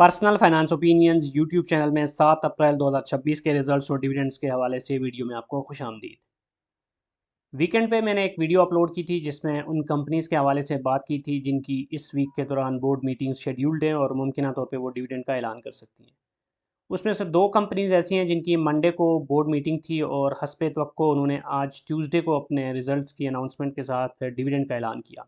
Personal finance opinions YouTube channel में 7 अप्रैल 2026 के results और डिविडेंड्स के हवाले से वीडियो में आपको खुशामदीद। वीकेंड पे मैंने एक वीडियो अपलोड की थी जिसमें उन कंपनीज़ के हवाले से बात की थी जिनकी इस वीक के दौरान बोर्ड मीटिंग्स शेड्यूल्ड हैं और मुमकिन तौर पे वो डिविडेंड का ऐलान कर सकती हैं। उसमें से दो कंपनीज़ ऐसी हैं जिनकी मंडे को बोर्ड मीटिंग थी और हस्बे तवक्को उन्होंने आज ट्यूसडे को अपने रिजल्ट्स की अनाउंसमेंट के साथ डिविडेंड का ऐलान किया।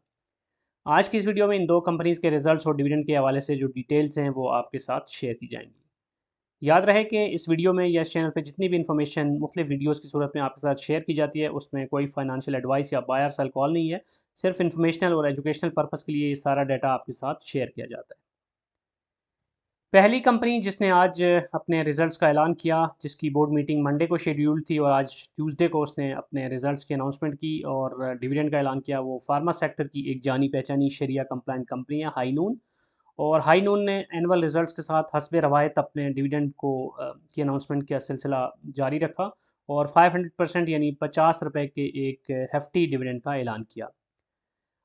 आज की इस वीडियो में इन दो कंपनीज़ के रिजल्ट्स और डिविडेंड के हवाले से जो डिटेल्स हैं वो आपके साथ शेयर की जाएंगी। याद रहे कि इस वीडियो में या इस चैनल पे जितनी भी इन्फॉर्मेशन मुख्तलिफ वीडियोस की सूरत में आपके साथ शेयर की जाती है उसमें कोई फाइनेंशियल एडवाइस या बाय और सेल कॉल नहीं है। सिर्फ इन्फॉर्मेशनल और एजुकेशनल पर्पस के लिए ये सारा डाटा आपके साथ शेयर किया जाता है। पहली कंपनी जिसने आज अपने रिजल्ट्स का ऐलान किया, जिसकी बोर्ड मीटिंग मंडे को शेड्यूल थी और आज ट्यूसडे को उसने अपने रिजल्ट्स की अनाउंसमेंट की और डिविडेंड का ऐलान किया, वो फार्मा सेक्टर की एक जानी पहचानी शरिया कंप्लाइंट कंपनी है हाईनून। और हाईनून ने एनुअल रिजल्ट्स के साथ हस्बे रवायत अपने डिविडेंड को की अनाउंसमेंट का सिलसिला जारी रखा और 500% यानी 50 रुपये के एक हेफ्टी डिविडेंड का ऐलान किया।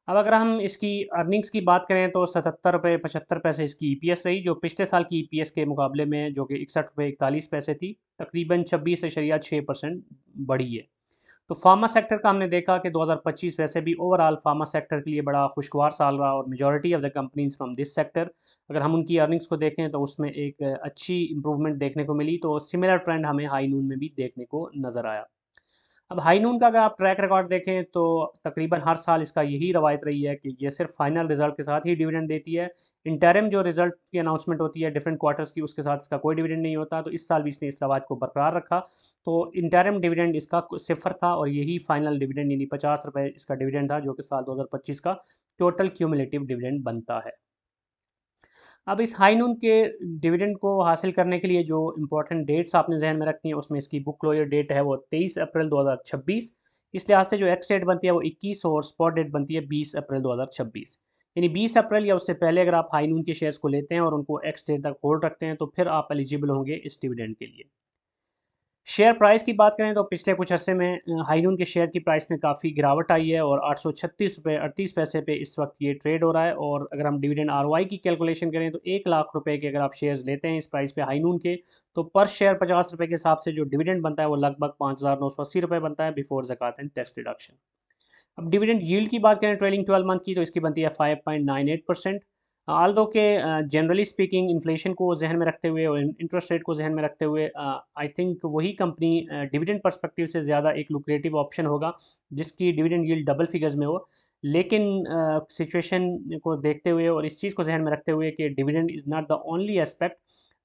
अब अगर हम इसकी अर्निंग्स की बात करें तो 77 रुपये 75 पैसे इसकी ईपीएस रही, जो पिछले साल की ईपीएस के मुकाबले में जो कि 61 रुपये 41 पैसे थी, तकरीबन 26.6% बढ़ी है। तो फार्मा सेक्टर का हमने देखा कि 2025 वैसे भी ओवरऑल फार्मा सेक्टर के लिए बड़ा खुशगवार साल रहा और majority of the companies from this sector, अगर हम उनकी अर्निंग्स को देखें तो उसमें एक अच्छी इंप्रूवमेंट देखने को मिली। तो सिमिलर ट्रेंड हमें हाई नून में भी देखने को नज़र आया। अब हाई नून का अगर आप ट्रैक रिकॉर्ड देखें तो तकरीबन हर साल इसका यही रवायत रही है कि ये सिर्फ फाइनल रिजल्ट के साथ ही डिविडेंड देती है। इंटरिम जो रिजल्ट की अनाउंसमेंट होती है डिफरेंट क्वार्टर्स की, उसके साथ इसका कोई डिविडेंड नहीं होता। तो इस साल भी इसने इस रवायत को बरकरार रखा। तो इंटरिम डिविडेंड इसका सिफर था और यही फाइनल डिविडेंड यानी 50 रुपये इसका डिविडेंड था, जो कि साल 2025 का टोटल क्यूमुलेटिव डिविडेंड बनता है। अब इस हाई नून के डिविडेंड को हासिल करने के लिए जो इंपॉर्टेंट डेट्स आपने जहन में रखनी है, उसमें इसकी बुक क्लोजर डेट है वो 23 अप्रैल 2026। इस लिहाज से जो एक्स डेट बनती है वो 21 और स्पॉट डेट बनती है 20 अप्रैल 2026। यानी 20 अप्रैल या उससे पहले अगर आप हाई नून के शेयर्स को लेते हैं और उनको एक्स डेट तक होल्ड रखते हैं तो फिर आप एलिजिबल होंगे इस डिविडेंड के लिए। शेयर प्राइस की बात करें तो पिछले कुछ अर्से में हाईनून के शेयर की प्राइस में काफ़ी गिरावट आई है और 836 रुपये 38 पैसे पे इस वक्त ये ट्रेड हो रहा है। और अगर हम डिविडेंड आरओआई की कैलकुलेशन करें तो 1 लाख रुपए के अगर आप शेयर्स लेते हैं इस प्राइस पे हाईनून के, तो पर शेयर 50 रुपये के हिसाब से जो डिविडेंड बनता है वो लगभग 5,980 रुपये बनता है बिफोर ज़कात एंड टैक्स डिडक्शन। अब डिविडेंड यील्ड की बात करें ट्रेलिंग 12 मंथ की, तो इसकी बनती है 5.98%। आल्दो के जनरली स्पीकिंग इन्फ्लेशन को जहन में रखते हुए और इंटरेस्ट रेट को जहन में रखते हुए आई थिंक वही कंपनी डिविडेंड पर्सपेक्टिव से ज़्यादा एक लुक्रेटिव ऑप्शन होगा जिसकी डिविडेंड यील्ड डबल फिगर्स में हो। लेकिन सिचुएशन को देखते हुए और इस चीज़ को जहन में रखते हुए कि dividend is not the only aspect,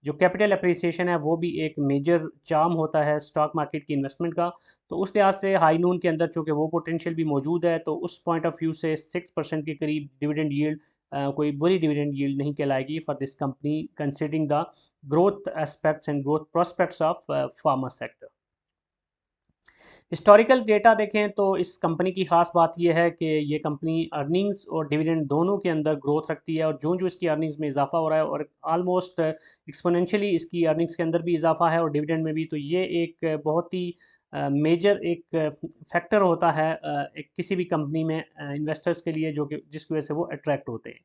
जो कैपिटल अप्रिसिएशन है वो भी एक मेजर चार्म होता है स्टॉक मार्केट की इन्वेस्टमेंट का। तो उस लिहाज से हाई नून के अंदर चूँकि वो पोटेंशियल भी मौजूद है, तो उस पॉइंट ऑफ व्यू से 6% के करीब डिविडेंड यील्ड कोई बुरी डिविडेंड यील्ड नहीं कहलाएगी for this company considering the growth aspects and growth prospects of pharma sector. Historical data देखें तो इस कंपनी की खास बात यह है कि ये कंपनी अर्निंग्स और डिविडेंड दोनों के अंदर ग्रोथ रखती है और जो जो इसकी अर्निंग्स में इजाफा हो रहा है और ऑलमोस्ट एक्सपोनेंशियली इसकी अर्निंग्स के अंदर भी इजाफा है और डिविडेंड में भी, तो ये एक बहुत ही मेजर एक फैक्टर होता है एक किसी भी कंपनी में इन्वेस्टर्स के लिए, जो कि जिसकी वजह से वो अट्रैक्ट होते हैं।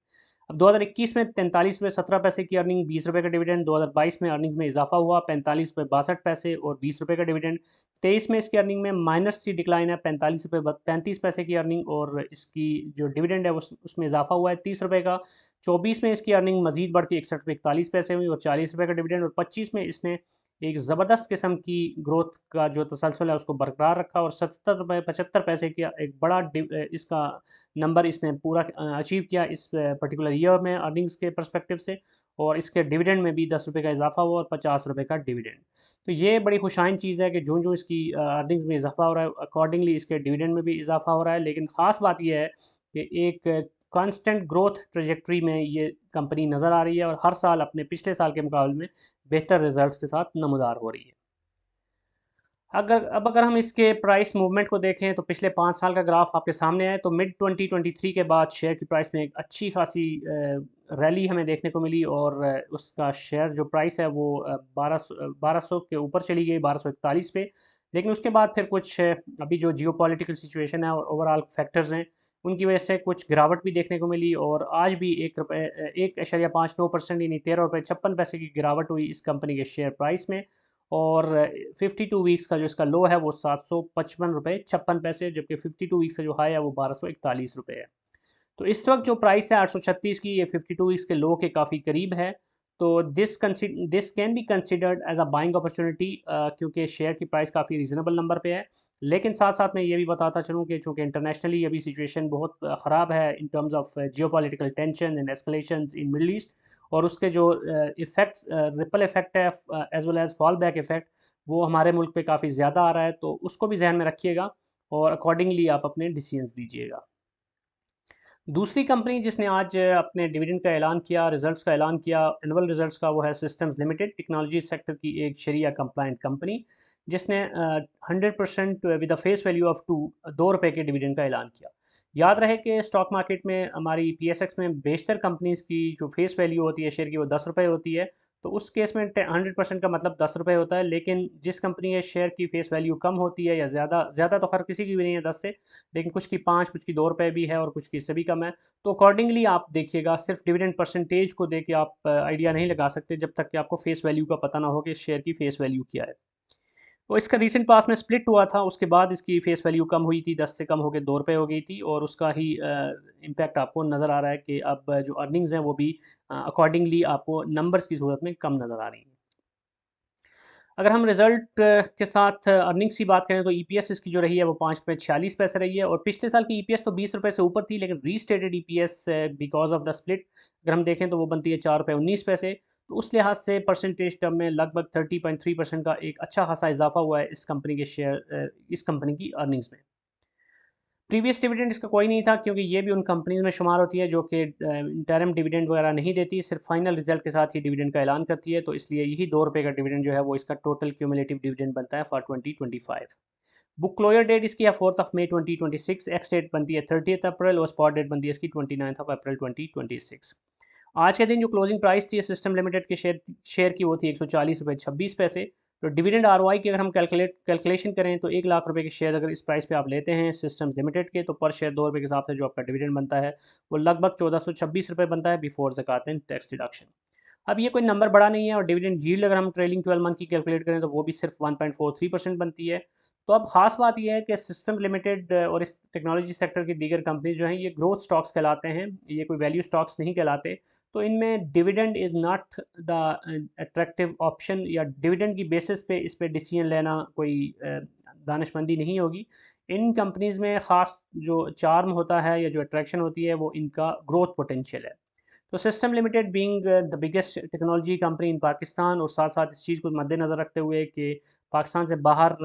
अब 2021 में 43 रुपये 17 पैसे की अर्निंग, 20 रुपये का डिविडेंड। 2022 में अर्निंग में इजाफा हुआ 45 रुपये 62 पैसे और 20 रुपये का डिविडेंड। 23 में इसकी अर्निंग में माइनस सी डिक्लाइन है, 45 रुपये 35 पैसे की अर्निंग और इसकी जो डिविडेंड है उसमें इजाफा हुआ है 30 रुपये का। 24 में इसकी अर्निंग मजीद बढ़ के 61 रुपये 41 पैसे हुई और 40 रुपये का डिविडेंड। और 25 में इसने एक ज़बरदस्त किस्म की ग्रोथ का जो तसलसल है उसको बरकरार रखा और 77 रुपये 75 पैसे की एक बड़ा इसका नंबर इसने पूरा अचीव किया इस पर्टिकुलर ईयर में अर्निंग्स के परस्पेक्टिव से। और इसके डिविडेंड में भी 10 रुपये का इजाफा हुआ और 50 रुपये का डिविडेंड। तो ये बड़ी खुशाइन चीज़ है कि जो जो इसकी अर्निंग्स में इजाफा हो रहा है अकॉर्डिंगली इसके डिविडेंड में भी इजाफा हो रहा है। लेकिन ख़ास बात यह है कि एक कांस्टेंट ग्रोथ ट्रेजेक्ट्री में ये कंपनी नज़र आ रही है और हर साल अपने पिछले साल के मुकाबले में बेहतर रिजल्ट्स के साथ नमदार हो रही है। अगर हम इसके प्राइस मूवमेंट को देखें तो पिछले 5 साल का ग्राफ आपके सामने है। तो मिड 2023 के बाद शेयर की प्राइस में एक अच्छी खासी रैली हमें देखने को मिली और उसका शेयर जो प्राइस है वो 1200 के ऊपर चली गई, 1241 पे। लेकिन उसके बाद फिर कुछ अभी जो जियो पॉलिटिकल सिचुएशन है और ओवरऑल फैक्टर्स हैं उनकी वजह से कुछ गिरावट भी देखने को मिली और आज भी 1.59% यानी 13 रुपये 56 पैसे की गिरावट हुई इस कंपनी के शेयर प्राइस में। और 52 वीक्स का जो इसका लो है वो 755 रुपये 56 पैसे, जबकि 52 वीक्स का जो हाई है वो 1241 रुपये है। तो इस वक्त जो प्राइस है 836 की, ये 52 वीक्स के लो के काफ़ी करीब है। तो this can be considered as a buying opportunity, क्योंकि शेयर की प्राइस काफ़ी रीज़नेबल नंबर पे है। लेकिन साथ साथ मैं ये भी बताता चलूँ कि चूँकि इंटरनेशनली अभी सिचुएशन बहुत ख़राब है in terms of geopolitical tension and escalations in Middle East, और उसके जो इफ़ेक्ट्स रिपल इफ़ेक्ट है as well as fall back effect, वो हमारे मुल्क पे काफ़ी ज़्यादा आ रहा है। तो उसको भी जहन में रखिएगा और अकॉर्डिंगली आप अपने डिसीजंस दीजिएगा। दूसरी कंपनी जिसने आज अपने डिविडेंड का ऐलान किया, रिजल्ट्स का ऐलान किया, एनुअल रिजल्ट्स का, वो है सिस्टम्स लिमिटेड, टेक्नोलॉजी सेक्टर की एक शरिया कंप्लाइंट कंपनी, जिसने 100% with a face value of 2 रुपये के डिविडेंड का ऐलान किया। याद रहे कि स्टॉक मार्केट में हमारी PSX में बेशतर कंपनीज़ की जो फेस वैल्यू होती है शेयर की वो 10 रुपये होती है। तो उस केस में 100% का मतलब 10 रुपये होता है। लेकिन जिस कंपनी के शेयर की फेस वैल्यू कम होती है या ज़्यादा ज़्यादा तो हर किसी की भी नहीं है 10 से, लेकिन कुछ की 5, कुछ की 2 रुपये भी है और कुछ की इससे भी कम है। तो अकॉर्डिंगली आप देखिएगा, सिर्फ डिविडेंड परसेंटेज को देख के आप आइडिया नहीं लगा सकते जब तक कि आपको फेस वैल्यू का पता ना हो कि शेयर की फेस वैल्यू क्या है। तो इसका रीसेंट पास में स्प्लिट हुआ था, उसके बाद इसकी फेस वैल्यू कम हुई थी, 10 से कम होकर 2 रुपये हो गई थी, और उसका ही इम्पैक्ट आपको नज़र आ रहा है कि अब जो अर्निंग्स हैं वो भी अकॉर्डिंगली आपको नंबर्स की सूरत में कम नज़र आ रही हैं। अगर हम रिजल्ट के साथ अर्निंग्स की बात करें तो EPS इसकी जो रही है वो 5 रुपये 46 पैसे रही है, और पिछले साल की EPS तो 20 रुपये से ऊपर थी, लेकिन restated EPS because of the split अगर हम देखें तो वो बनती है 4 रुपये 19 पैसे। तो उस लिहाज से परसेंटेज टर्म में लगभग 30.3% का एक अच्छा खासा इजाफा हुआ है इस कंपनी के शेयर इस कंपनी की अर्निंग्स में। प्रीवियस डिविडेंड इसका कोई नहीं था, क्योंकि ये भी उन कंपनीज में शुमार होती है जो कि इंटरम डिविडेंड वगैरह नहीं देती, सिर्फ फाइनल रिजल्ट के साथ ही डिविडेंड का ऐलान करती है। तो इसलिए यही 2 रुपये का डिविडेंड जो है वो इसका टोटल क्यूमुलेटिव डिविडेंड बनता है फॉर 2025। बुक क्लोजर डेट इसकी है 4 मई 2026, एक्स डेट बनती है 30 अप्रैल, और स्पॉट डेट बनती है इसकी 29 अप्रैल 2026। आज के दिन जो क्लोजिंग प्राइस थी सिस्टम लिमिटेड के शेयर की वो थी 140 रुपये 26 पैसे। तो डिविडेंड ROI की अगर हम कैलकुलेशन करें तो 1 लाख रुपए के शेयर अगर इस प्राइस पे आप लेते हैं सिस्टम लिमिटेड के, तो पर शेयर 2 रुपये के हिसाब से जो आपका डिविडेंड बनता है वो लगभग 1426 रुपये बनता है बिफोर ज़कात एंड टैक्स डिडक्शन। अब ये कोई नंबर बड़ा नहीं है, और डिविडेंड यील्ड अगर हम ट्रेलिंग 12 मंथ की कैलकुलेट करें तो वो भी सिर्फ 1.43% बनती है। तो अब खास बात यह है कि सिस्टम लिमिटेड और इस टेक्नोलॉजी सेक्टर की दीगर कंपनी जो हैं ये ग्रोथ स्टॉक्स कहलाते हैं, ये कोई वैल्यू स्टॉक्स नहीं कहलाते। तो इनमें dividend is not the attractive option, या डिविडेंड की बेसिस पे इस पे डिसीजन लेना कोई दानिशमंदी नहीं होगी। इन कंपनीज़ में ख़ास जो चार्म होता है या जो अट्रैक्शन होती है वो इनका ग्रोथ पोटेंशियल है। तो system limited being the biggest technology company इन पाकिस्तान, और साथ साथ इस चीज़ को मद्देनज़र रखते हुए कि पाकिस्तान से बाहर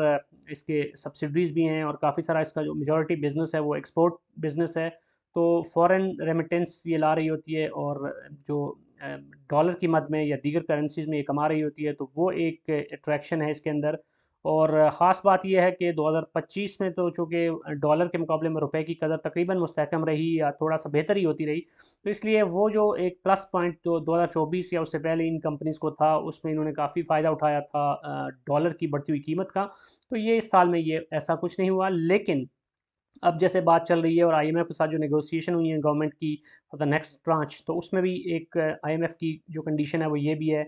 इसके सब्सिडरीज भी हैं, और काफ़ी सारा इसका जो मेजॉरिटी बिजनेस है वो एक्सपोर्ट बिजनेस है। तो फॉरेन रेमिटेंस ये ला रही होती है, और जो डॉलर की मद में या दीगर करेंसीज में ये कमा रही होती है, तो वो एक अट्रैक्शन है इसके अंदर। और ख़ास बात यह है कि 2025 में तो चूँकि डॉलर के मुकाबले में रुपए की कदर तकरीबन मुस्तहकम रही या थोड़ा सा बेहतर ही होती रही, तो इसलिए वो जो एक प्लस पॉइंट जो 2024 या उससे पहले इन कंपनीज़ को था, उसमें इन्होंने काफ़ी फ़ायदा उठाया था डॉलर की बढ़ती हुई कीमत का। तो ये इस साल में ये ऐसा कुछ नहीं हुआ। लेकिन अब जैसे बात चल रही है और IMF के साथ जो नेगोशिएशन हुई है गवर्नमेंट की फॉर द नेक्स्ट ट्रांच, तो उसमें भी एक IMF की जो कंडीशन है वो ये भी है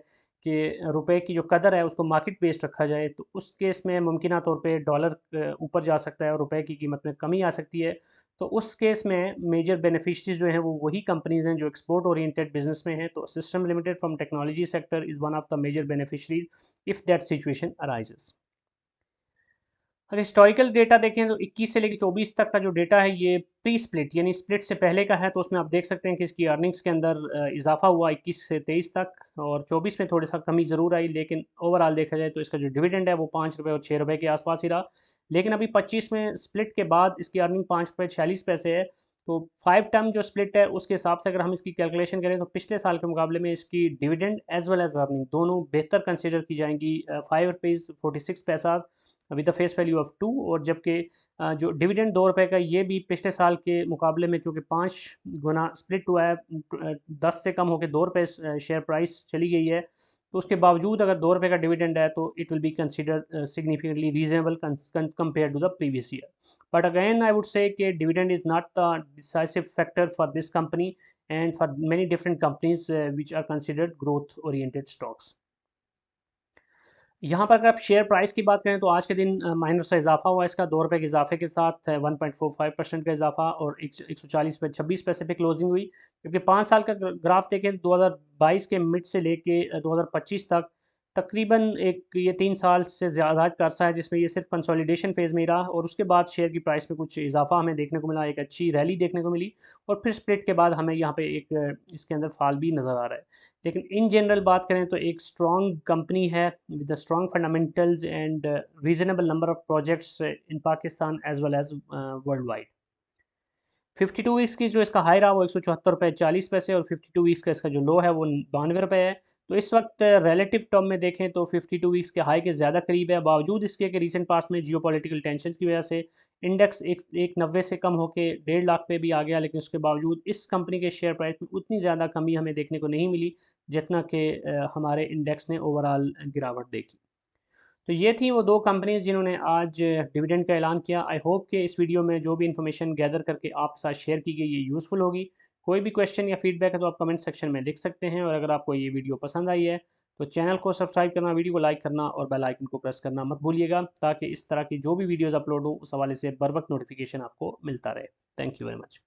कि रुपए की जो कदर है उसको मार्केट बेस्ड रखा जाए। तो उस केस में मुमकिना तौर पे डॉलर ऊपर जा सकता है और रुपए की कीमत में कमी आ सकती है। तो उस केस में मेजर बेनिफिशरीज जो हैं वो वही कंपनीज हैं जो एक्सपोर्ट ओरिएंटेड बिजनेस में हैं। तो system limited from technology sector is one of the major beneficiaries if that situation arises. अगर हिस्टोरिकल डेटा देखें तो 21 से लेकर 24 तक का जो डेटा है ये प्री स्प्लिट यानी स्प्लिट से पहले का है। तो उसमें आप देख सकते हैं कि इसकी अर्निंग्स के अंदर इजाफा हुआ 21 से 23 तक, और 24 में थोड़ा सा कमी ज़रूर आई, लेकिन ओवरऑल देखा जाए तो इसका जो डिविडेंड है वो 5 रुपये और 6 रुपये के आसपास ही रहा। लेकिन अभी 25 में स्प्लिट के बाद इसकी अर्निंग 5 रुपये 46 पैसे है। तो 5 टर्म जो स्प्लिट है उसके हिसाब से अगर हम इसकी कैलकुलेशन करें तो पिछले साल के मुकाबले में इसकी dividend as well as earning दोनों बेहतर कंसिडर की जाएंगी। 5 rupees 46 paisa with the face value of 2, और जबकि जो डिविडेंड 2 रुपये का ये भी पिछले साल के मुकाबले में चूँकि 5 गुना स्प्लिट हुआ है, 10 से कम होकर 2 रुपये शेयर प्राइस चली गई है। तो उसके बावजूद अगर 2 रुपये का डिविडेंड है तो it will be considered significantly reasonable compare to the previous year. But again I would say कि dividend is not the decisive factor for this company and for many different companies which are considered growth oriented stocks. यहाँ पर अगर आप share price की बात करें तो आज के दिन माइनर सा इजाफा हुआ इसका 2 रुपये के इजाफे के साथ 1.45% का इजाफा और 140 रुपये 26 पैसे पे क्लोजिंग हुई. क्योंकि 5 साल का ग्राफ देखें 2022 के मिड से लेके 2025 तक तकरीबन एक ये 3 साल से ज़्यादा का अरसा है जिसमें ये सिर्फ कंसोलिडेशन फेज़ में ही रहा और उसके बाद शेयर की प्राइस में कुछ इजाफा हमें देखने को मिला, एक अच्छी रैली देखने को मिली और फिर स्प्लिट के बाद हमें यहाँ पे एक इसके अंदर फॉल भी नज़र आ रहा है. लेकिन इन जनरल बात करें तो एक स्ट्रॉन्ग कंपनी है with the strong fundamentals and reasonable number of projects in Pakistan as well as worldwide. 52 weeks की जो इसका हाई रहा वो 174 रुपये 40 पैसे और 52 वीक्स का इसका जो लो है वो 92 रुपये है. तो इस वक्त रिलेटिव टर्म में देखें तो 52 वीक्स के हाई के ज़्यादा करीब है, बावजूद इसके कि रीसेंट पास्ट में जियोपॉलिटिकल टेंशन की वजह से इंडेक्स एक 90 से कम होकर 1.5 लाख पे भी आ गया. लेकिन उसके बावजूद इस कंपनी के शेयर प्राइस में उतनी ज़्यादा कमी हमें देखने को नहीं मिली जितना कि हमारे इंडेक्स ने ओवरऑल गिरावट देखी. तो ये थी वो दो कंपनीज़ जिन्होंने आज डिविडेंड का ऐलान किया. आई होप कि इस वीडियो में जो भी इन्फॉर्मेशन गैदर करके आपके साथ शेयर की गई ये यूज़फुल होगी. कोई भी क्वेश्चन या फीडबैक है तो आप कमेंट सेक्शन में लिख सकते हैं और अगर आपको ये वीडियो पसंद आई है तो चैनल को सब्सक्राइब करना, वीडियो को लाइक करना और बेल आइकन को प्रेस करना मत भूलिएगा ताकि इस तरह की जो भी वीडियोज़ अपलोड हो उस हवाले से बर वक्त नोटिफिकेशन आपको मिलता रहे. Thank you very much.